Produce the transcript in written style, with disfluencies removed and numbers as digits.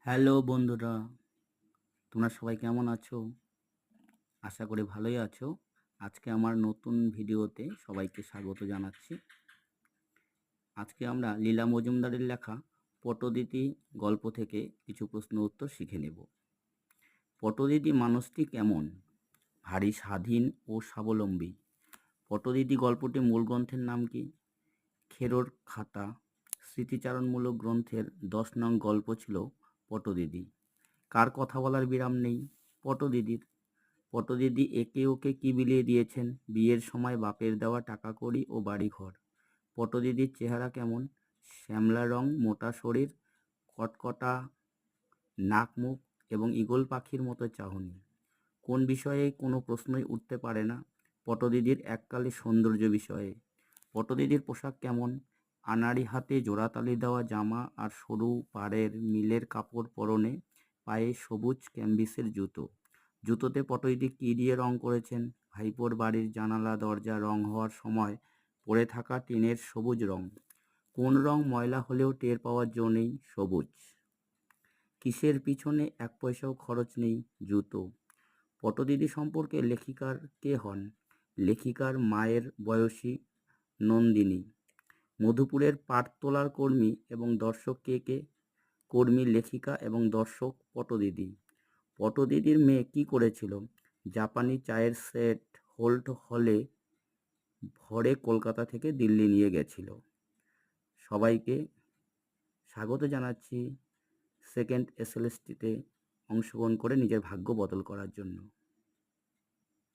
Hello বন্ধুরা, তোমরা সবাই কেমন আছো? আশা করি ভালোই আছো। আজকে আমার নতুন ভিডিওতে সবাইকে স্বাগত জানাচ্ছি। আজকে আমরা লীলা মজুমদারের লেখা পটদিতি গল্প থেকে কিছু প্রশ্ন উত্তর শিখে নেব। পটদিতি মানুষটি কেমন? ভারী স্বাধীন ও স্বাবলম্বী। পটদিতি গল্পটি মূল গ্রন্থের নাম কি? খেরোর খাতা স্মৃতিচারণমূলক গ্রন্থের 10 নং গল্প ছিল পটদিতি। কার কথা বলার বিরাম নেই? পটদিদির। পটদিদি একে ওকে কি বিলিয়ে দিয়েছেন? বিয়ের সময় বাপের দেওয়া টাকাকড়ি ও বাড়িঘর। পটদিদির চেহারা কেমন? শ্যামলা রং, মোটা শরীর, কটকটা নাক মুখ এবং ঈগল পাখির মতো চাহনি। কোন বিষয়ে কোনো প্রশ্নই উঠতে পারে না? পটদিদির এককালে সৌন্দর্য বিষয়ে। পটদিদির পোশাক কেমন? আনাড়ি হাতে জোড়াতালি দেওয়া জামা আর সরু পাড়ের মিলের কাপড় পরনে, পায়ে সবুজ ক্যানভিসের জুতো। জুতোতে পটদিদি কী দিয়ে রং করেছেন? ভাইপোর বাড়ির জানালা দরজা রং হওয়ার সময় পড়ে থাকা টিনের সবুজ রং। কোন রং ময়লা হলেও টের পাওয়ার জো নেই? সবুজ। কিসের পিছনে 1 পয়সাও খরচ নেই? জুতো। পটদিদি সম্পর্কে লেখিকার কে হন? লেখিকার মায়ের বয়সী নন্দিনী। মধুপুরের পাটতোলার কর্মী এবং দর্শক কে কে? কর্মী লেখিকা এবং দর্শক পটদিদি। পটদিদির মেয়ে কি করেছিল? জাপানি চায়ের সেট হোল্ট হলে ভরে কলকাতা থেকে দিল্লি নিয়ে গেছিল। সবাইকে স্বাগত জানাচ্ছি সেকেন্ড এসএলএসটিতে অংশগ্রহণ করে নিজের ভাগ্য বদল করার জন্য।